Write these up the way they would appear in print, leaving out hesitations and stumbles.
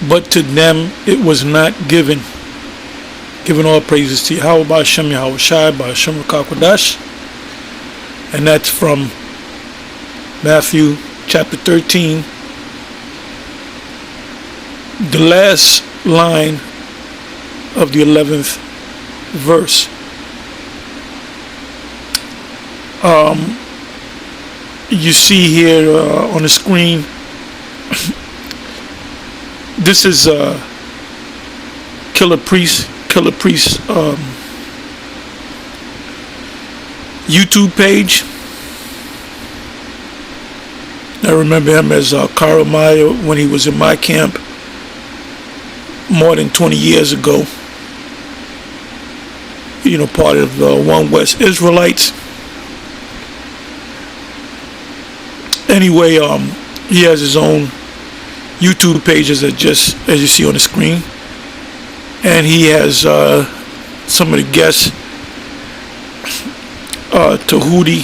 but to them it was not given. Giving all praises to Yahweh Ba'Shem Yahweh Shai Ba'Shem Rakakwadash. And that's from Matthew chapter 13. The last line of the 11th verse. You see here on the screen, this is Killer Priest YouTube page. I remember him as Jeremiah when he was in my camp more than 20 years ago. You know, part of the One West Israelites. Anyway, he has his own YouTube pages that just as you see on the screen, and he has some of the guests. Tahuti,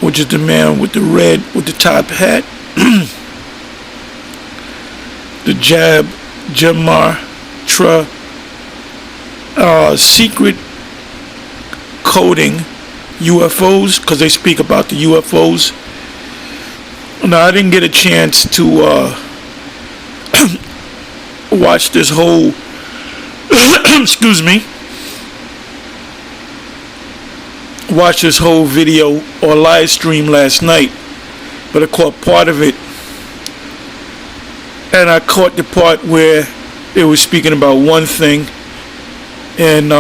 which is the man with the top hat. The Jamar Tra, secret coding UFOs, because they speak about the UFOs. Now, I didn't get a chance to watch this whole excuse me, watch this whole video or live stream last night, but I caught part of it, and I caught the part where they were speaking about one thing, and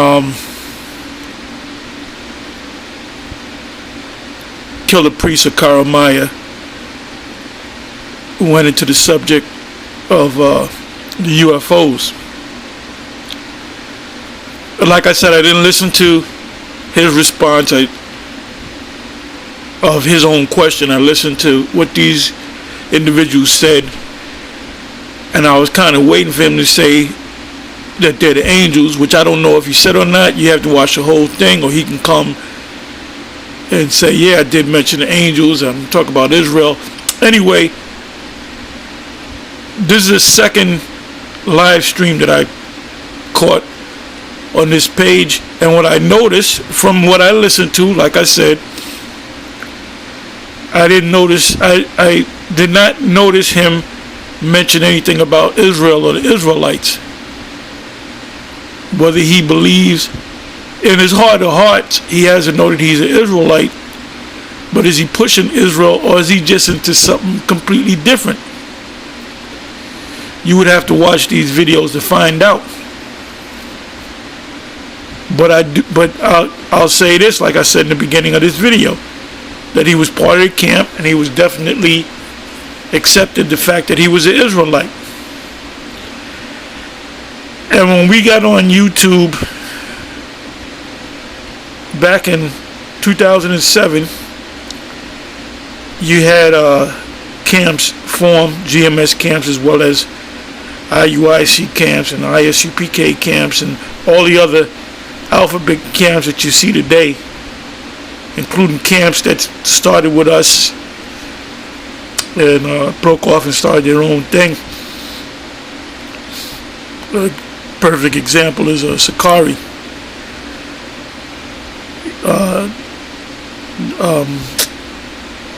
Killer Priest of Jeremiah went into the subject of the UFOs. Like I said, I didn't listen to his response of his own question. I listened to what these individuals said, and I was kind of waiting for him to say that they're the angels, which I don't know if he said or not. You have to watch the whole thing, or he can come and say, yeah, I did mention the angels, I'm talking about Israel. Anyway, this is the second live stream that I caught on this page, and what I noticed from what I listened to, like I said, I did not notice him mention anything about Israel or the Israelites. Whether he believes in his heart of hearts, he hasn't noted he's an Israelite, but is he pushing Israel, or is he just into something completely different? You would have to watch these videos to find out. But I'll say this, like I said in the beginning of this video, that he was part of the camp, and he was definitely accepted the fact that he was an Israelite. And when we got on YouTube back in 2007, you had camps formed, GMS camps, as well as IUIC camps and ISUPK camps and all the other alphabet camps that you see today, including camps that started with us and broke off and started their own thing. A perfect example is Sakari.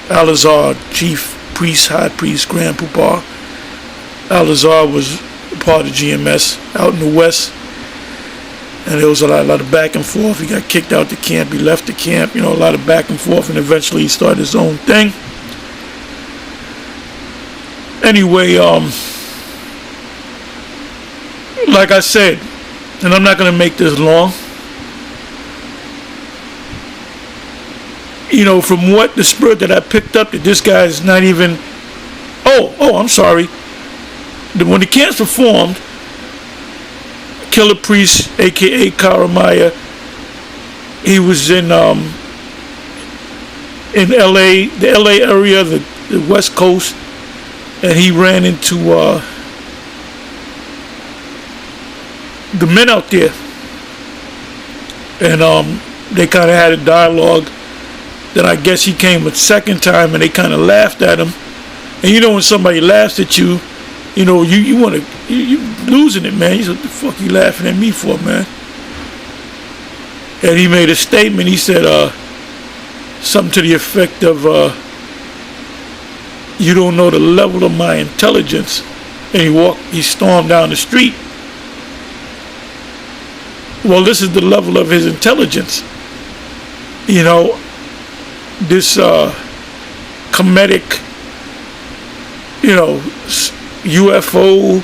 Alazar, chief priest, high priest, grand poobah. Alazar was part of GMS out in the west, and there was a lot of back and forth. He got kicked out the camp, he left the camp, a lot of back and forth, and eventually he started his own thing. Anyway, like I said, and I'm not going to make this long, from what the spirit that I picked up, that this guy is not even, I'm sorry, when the camps were formed, Killer Priest, aka Jeremiah, he was in LA, the LA area, the West Coast, and he ran into the men out there, and they kind of had a dialogue. Then I guess he came a second time, and they kind of laughed at him. And when somebody laughs at you, You want to, you losing it, man. He said, what the fuck you laughing at me for, man? And he made a statement. He said something to the effect of, you don't know the level of my intelligence. And he stormed down the street. Well, this is the level of his intelligence. This comedic, UFO,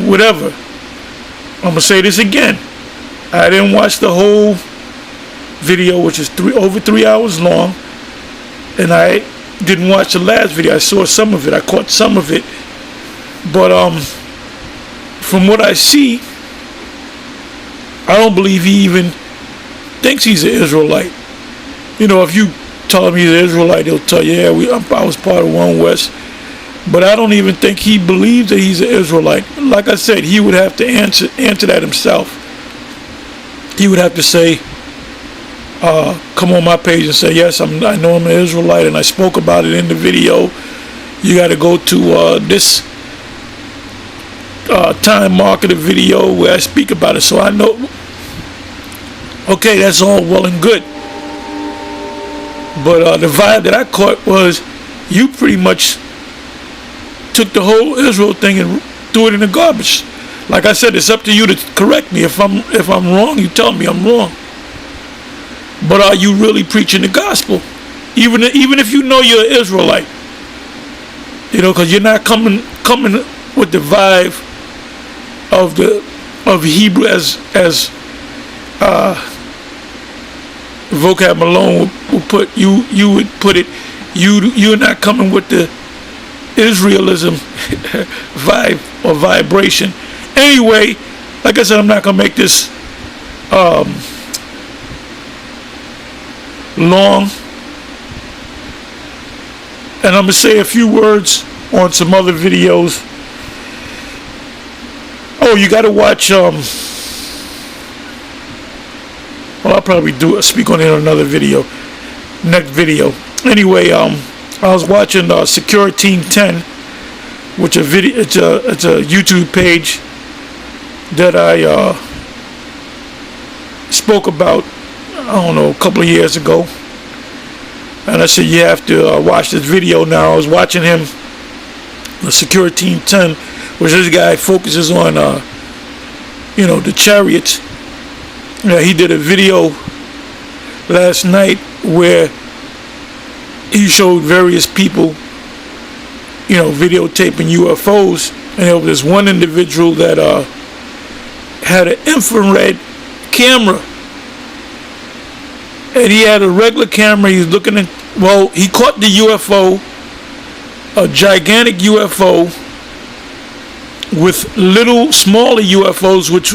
whatever. I'm going to say this again. I didn't watch the whole video, which is over 3 hours long. And I didn't watch the last video. I saw some of it. I caught some of it. But from what I see, I don't believe he even thinks he's an Israelite. If you tell him he's an Israelite, he'll tell you, yeah, I was part of One West. But I don't even think he believes that he's an Israelite. Like I said, he would have to answer that himself. He would have to say, come on my page and say, yes, I know I'm an Israelite, and I spoke about it in the video. You got to go to this time mark of the video where I speak about it, so I know. Okay, that's all well and good. But the vibe that I caught was you pretty much took the whole Israel thing and threw it in the garbage. Like I said, it's up to you to correct me. If I'm wrong, you tell me I'm wrong. But are you really preaching the gospel? Even if you know you're an Israelite, because you're not coming with the vibe of Hebrew as Vocab Malone would put it. You're not coming with the Israelism vibe or vibration. Anyway, like I said, I'm not gonna make this long, and I'm gonna say a few words on some other videos. Oh, you gotta watch well, I'll probably speak on it in another video, next video. Anyway, I was watching Secure Team 10, which it's a YouTube page that I spoke about, I don't know, a couple of years ago. And I said, you have to watch this video now. I was watching him, the Secure Team 10, which this guy focuses on, the chariots. He did a video last night where he showed various people, videotaping UFOs. And there was this one individual that had an infrared camera. And he had a regular camera. He was looking at, he caught the UFO, a gigantic UFO, with little smaller UFOs, which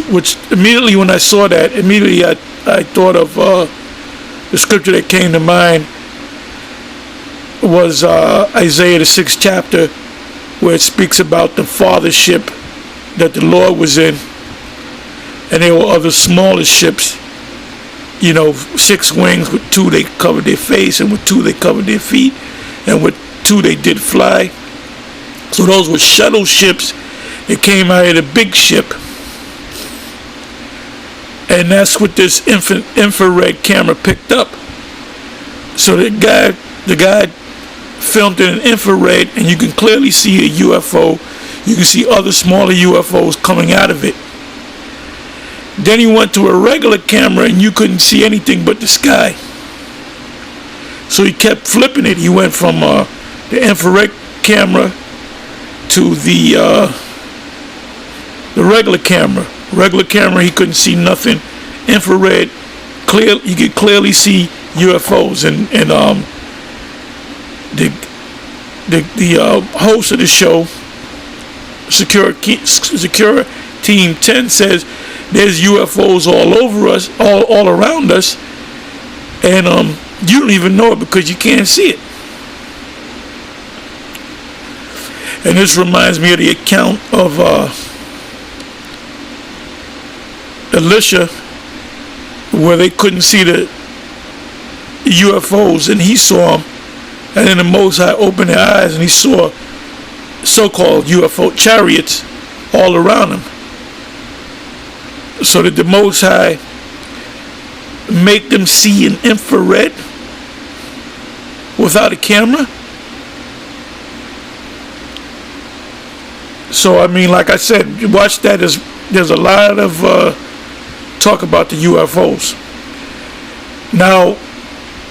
immediately when I saw that, I thought of the scripture that came to mind was Isaiah the 6th chapter, where it speaks about the fathership that the Lord was in, and there were other smaller ships, 6 wings. With 2 they covered their face, and with 2 they covered their feet, and with 2 they did fly. So those were shuttle ships. It came out of the big ship, and that's what this infrared camera picked up. So the guy filmed it in infrared, and you can clearly see a UFO. You can see other smaller UFOs coming out of it. Then he went to a regular camera, and you couldn't see anything but the sky. So he kept flipping it. He went from the infrared camera to the regular camera. Regular camera, he couldn't see nothing. Infrared, clear, you could clearly see UFOs. And the host of the show, Secure Team 10, says there's UFOs all over us, all around us, and you don't even know it because you can't see it. And this reminds me of the account of Elisha, where they couldn't see the UFOs, and he saw them, and then the Most High opened their eyes, and he saw so-called UFO chariots all around them, so that the Most High make them see in infrared without a camera. So I mean, like I said, watch that. There's a lot of talk about the UFOs. Now,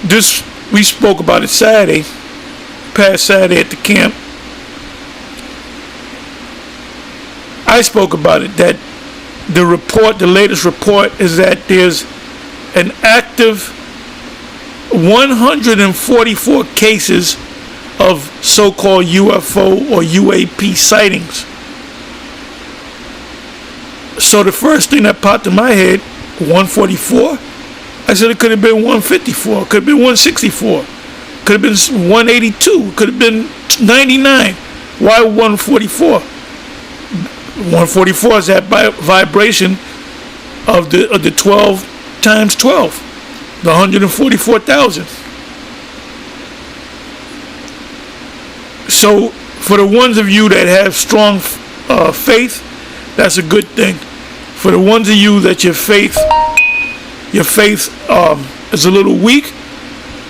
this, we spoke about it Saturday, past Saturday at the camp. I spoke about it, that the report, the latest report, is that there's an active 144 cases of so-called UFO or UAP sightings. So the first thing that popped in my head, 144? I said it could have been 154, could have been 164, could have been 182, could have been 99. Why 144? 144 is that vibration of the 12 times 12, the 144,000. So for the ones of you that have strong faith, that's a good thing. For the ones of you that your faith is a little weak,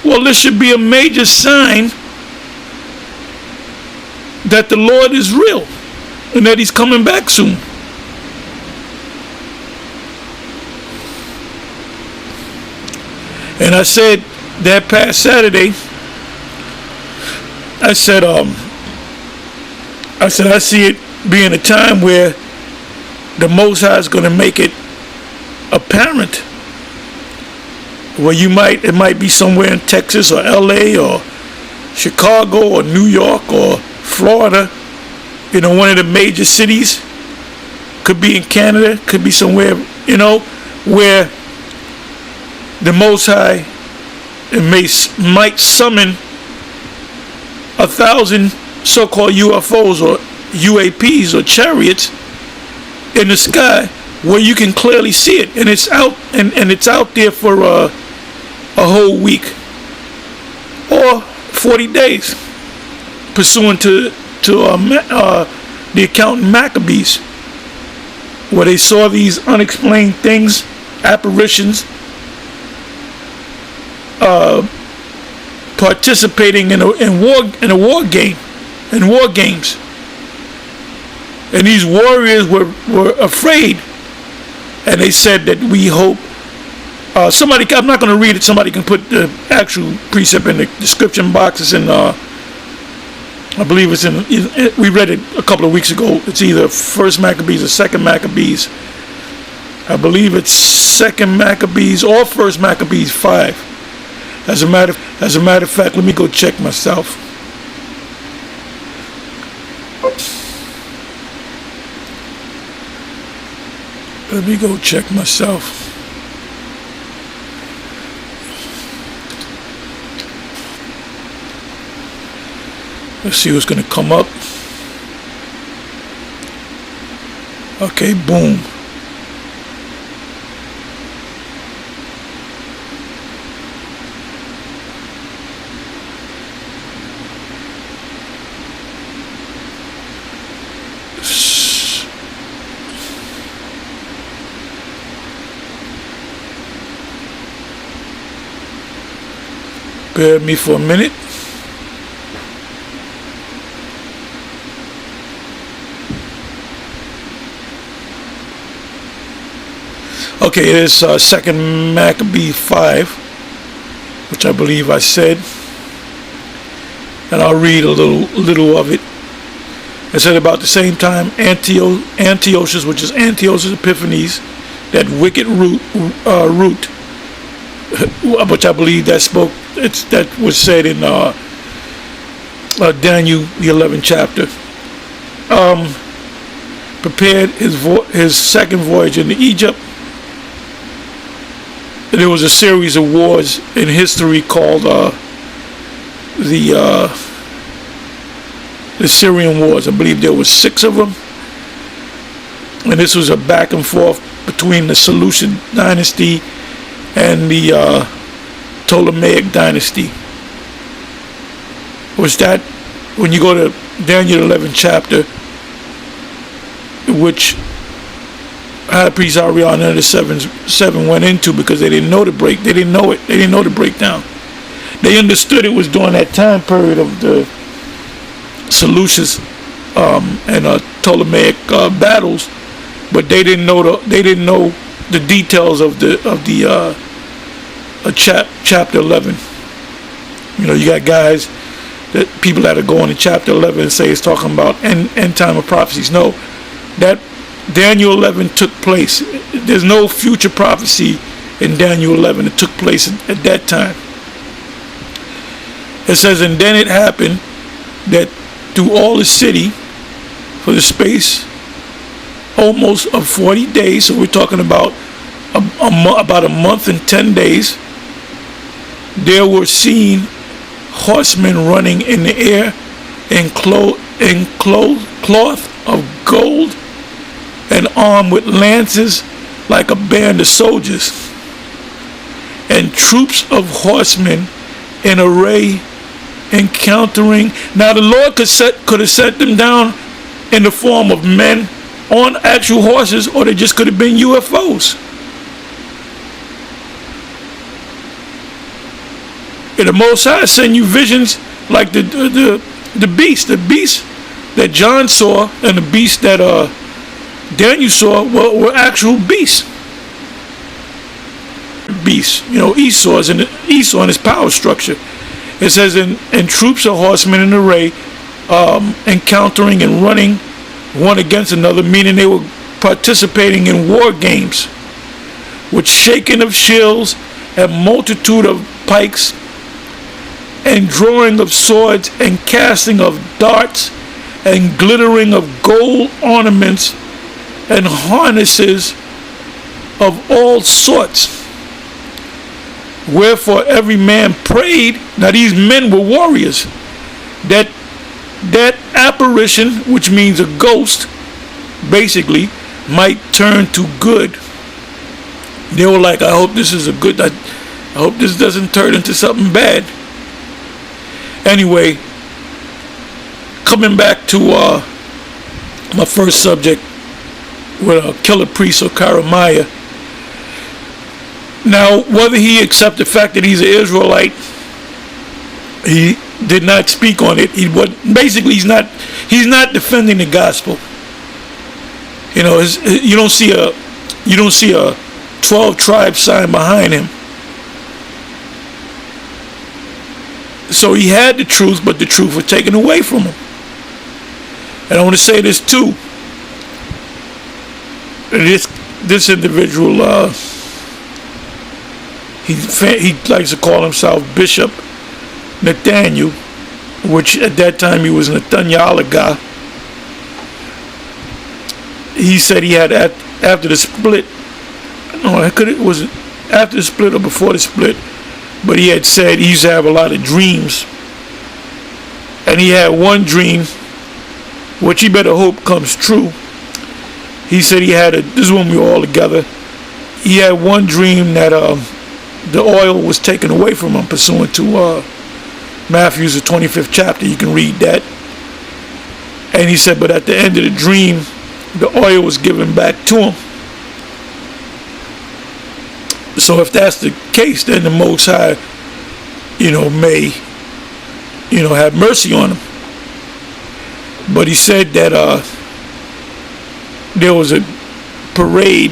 well, this should be a major sign that the Lord is real and that he's coming back soon. And I said that past Saturday, I said I see it being a time where the Most High is going to make it apparent, where it might be somewhere in Texas or LA or Chicago or New York or Florida, one of the major cities. Could be in Canada, could be somewhere, where the Most High might summon 1,000 so-called UFOs or UAPs or chariots in the sky, where you can clearly see it, and it's out and it's out there for a whole week or 40 days, pursuant to the account in Maccabees, where they saw these unexplained things, apparitions, participating in war games, and these warriors were afraid, and they said that we hope somebody, I'm not going to read it, somebody can put the actual precept in the description box. It's in I believe it's in, we read it a couple of weeks ago. It's either First Maccabees or Second Maccabees. I believe it's Second Maccabees or First Maccabees 5. As a matter of fact, let me go check myself. Let me go check myself. Let's see what's going to come up. Okay, boom. Bear with me for a minute. Okay, it is Second Maccabee 5, which I believe I said, and I'll read a little of it. It said about the same time Antiochus, which is Antiochus Epiphanes, that wicked root, which I believe that was said in Daniel the 11th chapter, prepared his second voyage into Egypt. There was a series of wars in history called the Syrian Wars. I believe there was 6 of them, and this was a back and forth between the Seleucid dynasty and the Ptolemaic dynasty. Was that when you go to Daniel 11 chapter, which high priest Ariana and the seven went into, because they didn't know the break. They didn't know it. They didn't know the breakdown. They understood it was during that time period of the Seleucus and Ptolemaic battles, but they didn't know the details of the chapter 11. You know, you got guys people that are going to chapter 11 and say it's talking about end time of prophecies. No, that Daniel 11 took place. There's no future prophecy in Daniel 11. It took place at that time. It says, and then it happened that through all the city, for the space almost of 40 days, so we're talking about about a month and 10 days, there were seen horsemen running in the air in cloth of gold and armed with lances like a band of soldiers, and troops of horsemen in array encountering. Now the Lord could have set them down in the form of men on actual horses, or they just could have been UFOs. And the Most High send you visions like the beast that John saw, and the beast that Daniel saw were actual beasts. Beasts, you know, Esau and his power structure. It says, in troops of horsemen in array, encountering and running one against another, meaning they were participating in war games, with shaking of shields and multitude of pikes, and drawing of swords, and casting of darts, and glittering of gold ornaments, and harnesses of all sorts. Wherefore every man prayed. Now these men were warriors. That apparition, which means a ghost, basically, might turn to good. They were like, I hope this is a good, I hope this doesn't turn into something bad. Anyway, coming back to my first subject with a killer priest or Jeremiah. Now, whether he accept the fact that he's an Israelite, he did not speak on it. Basically, he's not defending the gospel. You know, you don't see a 12 tribe sign behind him. So he had the truth, but the truth was taken away from him. And I want to say this too. This individual, he likes to call himself Bishop Nathaniel, which at that time he was Nathaniel guy. He said he had after the split. No, it was after the split or before the split. But he had said he used to have a lot of dreams. And he had one dream, which he better hope comes true. He said he had this is when we were all together. He had one dream that the oil was taken away from him, pursuant to Matthew's the 25th chapter. You can read that. And he said, but at the end of the dream, the oil was given back to him. So if that's the case, then the Most High, may, have mercy on him. But he said that there was a parade,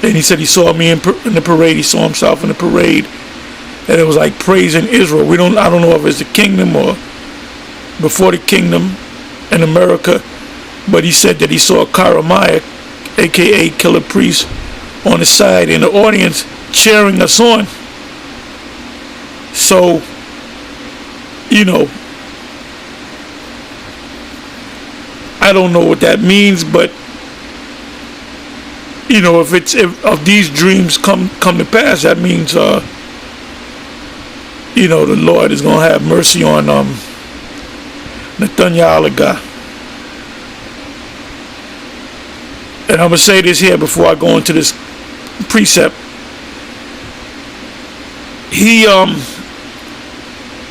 and he said he saw me in the parade. He saw himself in the parade, and it was like praising Israel. I don't know if it's the kingdom or before the kingdom in America, but he said that he saw Jeremiah, aka Killer Priest, on the side in the audience cheering us on. So, I don't know what that means, but if these dreams come to pass, that means the Lord is gonna have mercy on Nathaniel guy. And I'm gonna say this here before I go into this precept.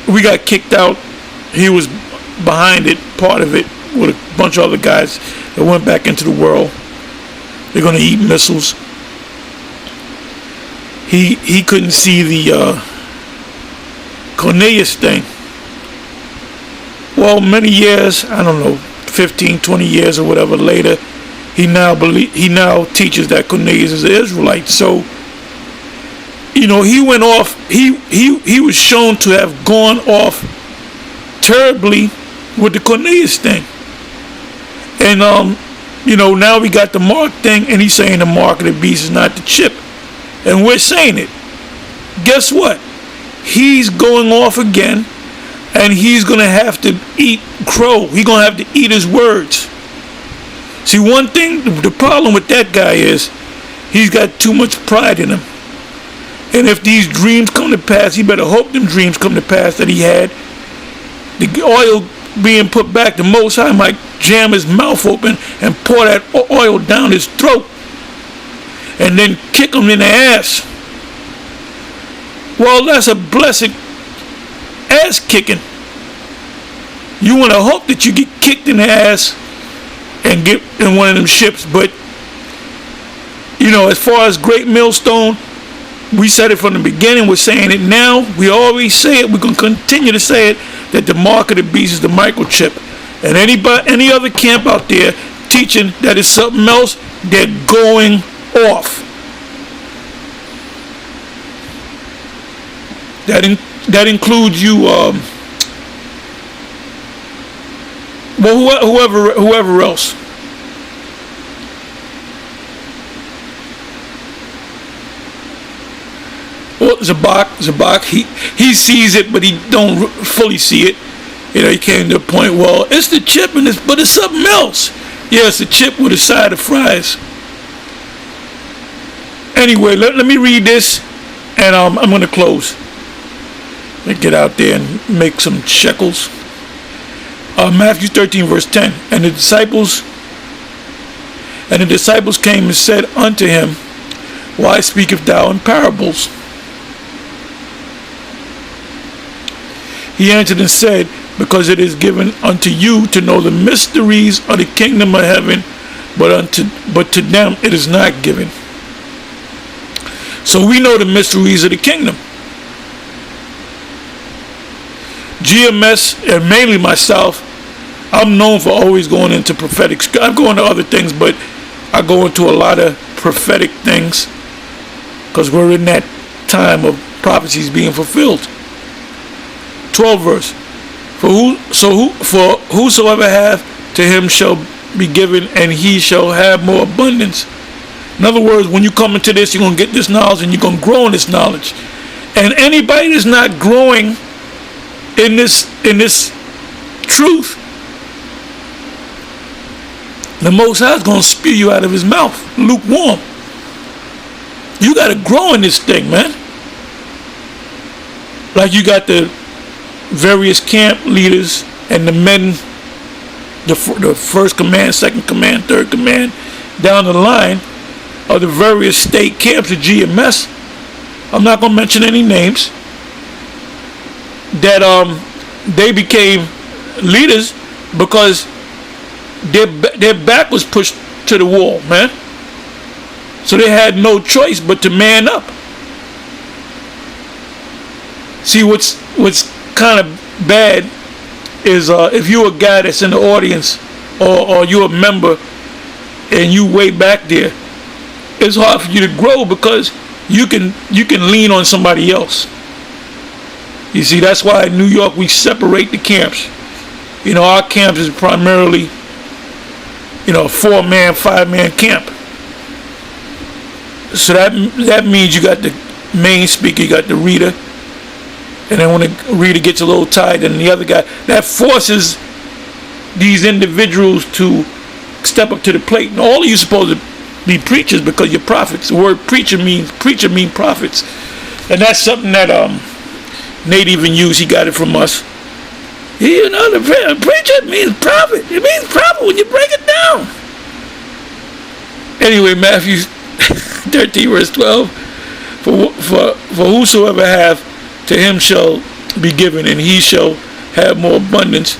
We got kicked out. He was behind it, part of it with a bunch of other guys that went back into the world. They're going to eat missiles. He couldn't see the Cornelius thing. Well, many years, I don't know, 15, 20 years or whatever later, he now teaches that Cornelius is an Israelite. So, you know, he went off. He was shown to have gone off terribly with the Cornelius thing. And you know, now we got the mark thing, and he's saying the mark of the beast is not the chip, and we're saying it. Guess what? He's going off again, and he's gonna have to eat crow. He's gonna have to eat his words. See, one thing, the problem with that guy is he's got too much pride in him. And if these dreams come to pass, he better hope them dreams come to pass that he had. The oil being put back, the Most High might jam his mouth open and pour that oil down his throat and then kick him in the ass. Well, that's a blessed ass kicking. You want to hope that you get kicked in the ass and get in one of them ships. But, you know, as far as Great Millstone, we said it from the beginning. We're saying it now. We always say it. We're going to continue to say it, that the mark of the beast is the microchip. And any other camp out there teaching that it's something else, they're going off. That includes you. Well, whoever else. Well, Zabak, he sees it, but he don't fully see it. You know, he came to a point, well, it's the chip, but it's something else. Yeah, it's the chip with a side of fries. Anyway, let me read this, and I'm going to close. Let me get out there and make some shekels. Matthew 13, verse 10. And the disciples came and said unto him, Why speakest thou in parables? He answered and said, Because it is given unto you to know the mysteries of the kingdom of heaven, but to them it is not given. So we know the mysteries of the kingdom. GMS, and mainly myself, I'm known for always going into prophetic. I'm going to other things, but I go into a lot of prophetic things because we're in that time of prophecies being fulfilled. 12 verse. For whosoever hath, to him shall be given, and he shall have more abundance. In other words, when you come into this, you're going to get this knowledge, and you're going to grow in this knowledge. And anybody that's not growing in this truth, the Most High is going to spew you out of his mouth, lukewarm. You got to grow in this thing, man. Like you got the various camp leaders and the men, the first command, second command, third command, down the line of the various state camps of GMS. I'm not going to mention any names. That they became leaders because their back was pushed to the wall, man. So they had no choice but to man up. See, what's kind of bad is if you're a guy that's in the audience or you're a member and you way back there, it's hard for you to grow because you can lean on somebody else. You see, that's why in New York we separate the camps. You know, our camps is primarily, you know, a 4-man, 5-man camp. So that means you got the main speaker, you got the reader, and then when the reader gets a little tired, then the other guy, that forces these individuals to step up to the plate. And all of you supposed to be preachers because you're prophets. The word preacher means prophets, and that's something that Nate even used. He got it from us. You know, the preacher means prophet. It means prophet when you break it down. Anyway, Matthew 13 verse 12. For whosoever hath, to him shall be given, and he shall have more abundance.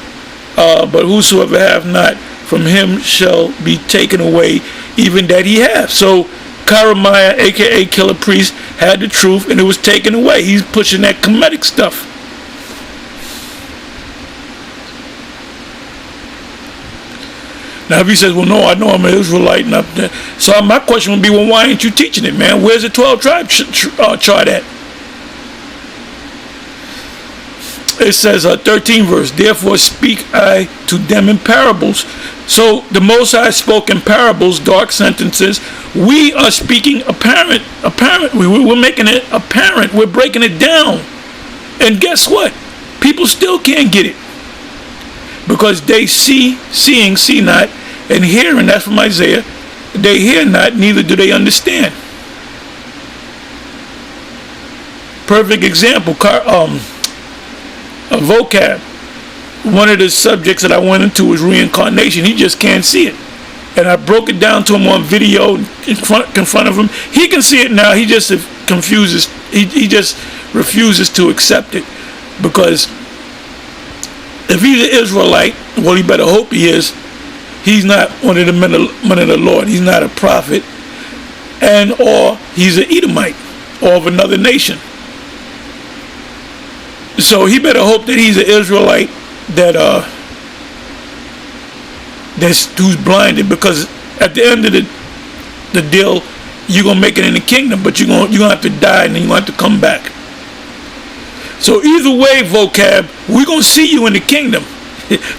but whosoever hath not, from him shall be taken away, even that he hath. So Jeremiah, aka Killer Priest, had the truth, and it was taken away. He's pushing that Kemetic stuff. Now, if he says, well, no, I know I'm an Israelite, so my question would be, well, why ain't you teaching it, man? Where's the 12 tribe chart at? It says, 13 verse, therefore speak I to them in parables. So the Most High spoke in parables, dark sentences. We are speaking apparent. We're making it apparent. We're breaking it down. And guess what? People still can't get it. Because they see not, and hearing, that's from Isaiah, they hear not, neither do they understand. Perfect example, a vocab. One of the subjects that I went into was reincarnation. He just can't see it. And I broke it down to him on video in front of him. He can see it now. He just confuses. He just refuses to accept it. Because if he's an Israelite, well, he better hope he is. He's not one of the men of the Lord. He's not a prophet. And or he's an Edomite or of another nation. So he better hope that he's an Israelite who's blinded, because at the end of the deal, you're gonna make it in the kingdom, but you're gonna have to die, and then you're gonna have to come back. So either way, vocab, we're gonna see you in the kingdom.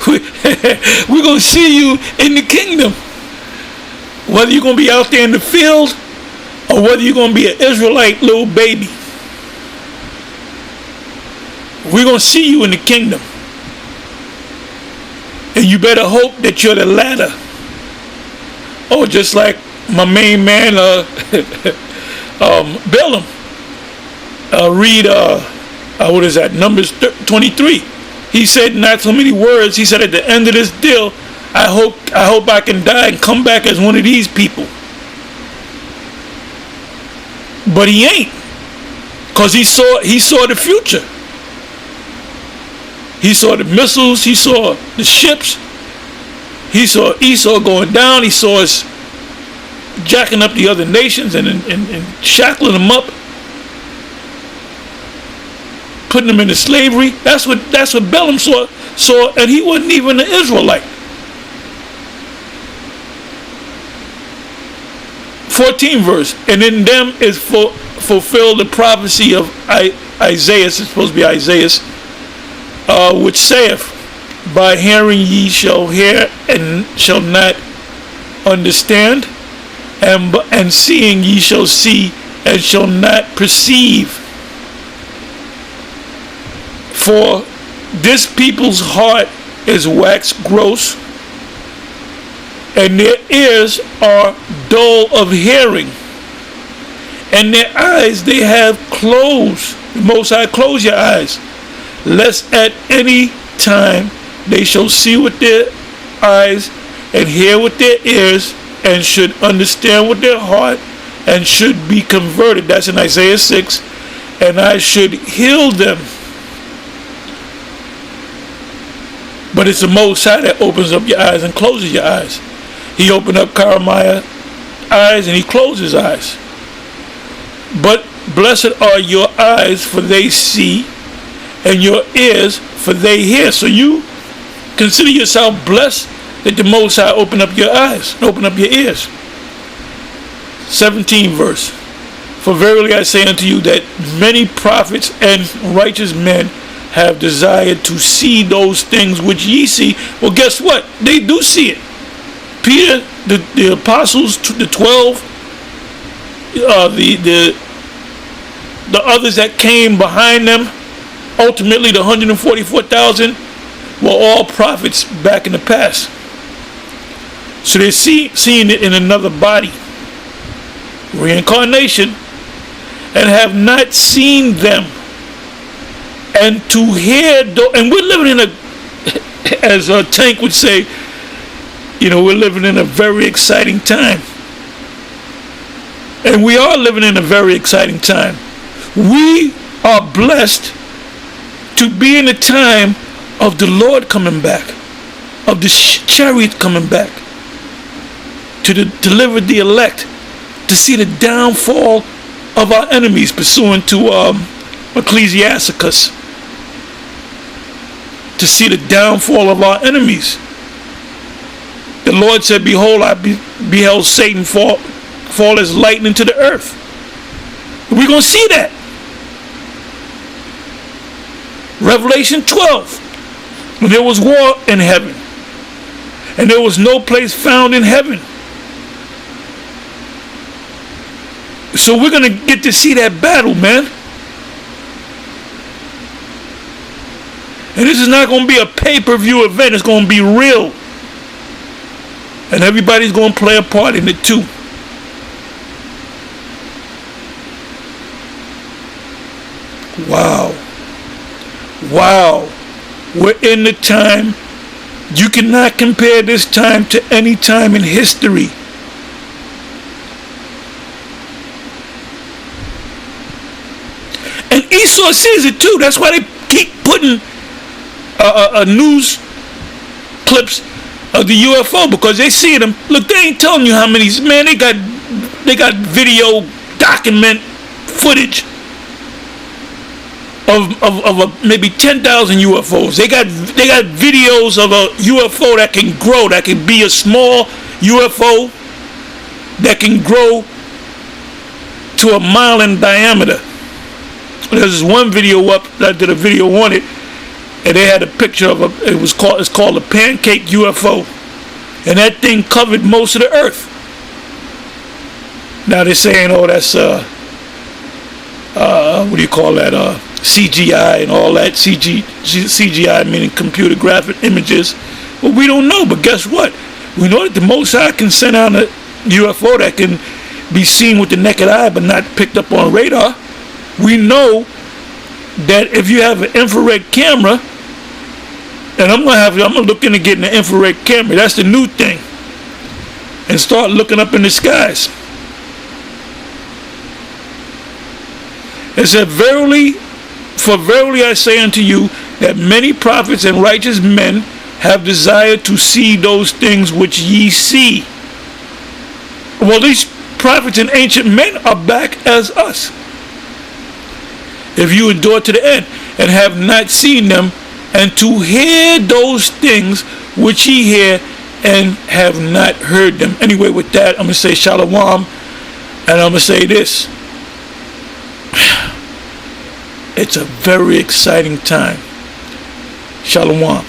We're gonna see you in the kingdom. Whether you're gonna be out there in the field or whether you're gonna be an Israelite little baby, we're going to see you in the kingdom. And you better hope that you're the latter. Oh, just like my main man, Balaam. Read, what is that? Numbers 23. He said not so many words. He said at the end of this deal, I hope I can die and come back as one of these people. But he ain't. Because he saw the future. He saw the missiles. He saw the ships. He saw Esau going down. He saw us jacking up the other nations and shackling them up, putting them into slavery. That's what Balaam saw, and he wasn't even an Israelite. 14 verse, and in them is fulfilled the prophecy of Isaiah. It's supposed to be Isaiah. Which saith, by hearing ye shall hear and shall not understand, and seeing ye shall see and shall not perceive. For this people's heart is waxed gross, and their ears are dull of hearing, and their eyes they have closed. The Most High close your eyes, lest at any time they shall see with their eyes and hear with their ears and should understand with their heart and should be converted. That's in Isaiah 6. And I should heal them. But it's the Most High that opens up your eyes and closes your eyes. He opened up Jeremiah's eyes and he closed his eyes. But blessed are your eyes, for they see, and your ears, for they hear. So you consider yourself blessed that the Most High open up your eyes, open up your ears. 17 verse. For verily I say unto you that many prophets and righteous men have desired to see those things which ye see. Well, guess what? They do see it. Peter, the apostles, the 12, the others that came behind them, ultimately the 144,000 were all prophets back in the past. So they're seeing it in another body, reincarnation, and have not seen them. And to hear, and we're living in a, as Tank would say, we're living in a very exciting time. And we are living in a very exciting time. We are blessed to be in the time of the Lord coming back. of the chariot coming back to deliver the elect, to see the downfall of our enemies, pursuant to Ecclesiasticus, to see the downfall of our enemies. The Lord said, behold, I beheld Satan fall as lightning to the earth. We're going to see that. Revelation 12, when there was war in heaven, and there was no place found in heaven. So we're going to get to see that battle, man. And this is not going to be a pay-per-view event. It's going to be real. And everybody's going to play a part in it too. Wow. Wow. We're in the time. You cannot compare this time to any time in history. And Esau sees it too. That's why they keep putting news clips of the UFO, because they see them. Look, they ain't telling you how many. Man, they got video document footage of maybe 10,000 UFOs. They got videos of a UFO that can grow, that can be a small UFO that can grow to 1 mile in diameter. There's this one video up that did a video on it, and they had a picture of it's called a pancake UFO, and that thing covered most of the earth. Now they're saying, oh, that's what do you call that? CGI and all that. CGI meaning computer graphic images. Well, we don't know, but guess what? We know that the Most High can send out a UFO that can be seen with the naked eye but not picked up on radar. We know that if you have an infrared camera, and I'm gonna look into getting an infrared camera. That's the new thing. And start looking up in the skies. It said, verily I say unto you, that many prophets and righteous men have desired to see those things which ye see. Well, these prophets and ancient men are back as us. If you endure to the end, and have not seen them, and to hear those things which ye hear, and have not heard them. Anyway, with that, I'm going to say shalom, and I'm going to say this. It's a very exciting time. Shalom.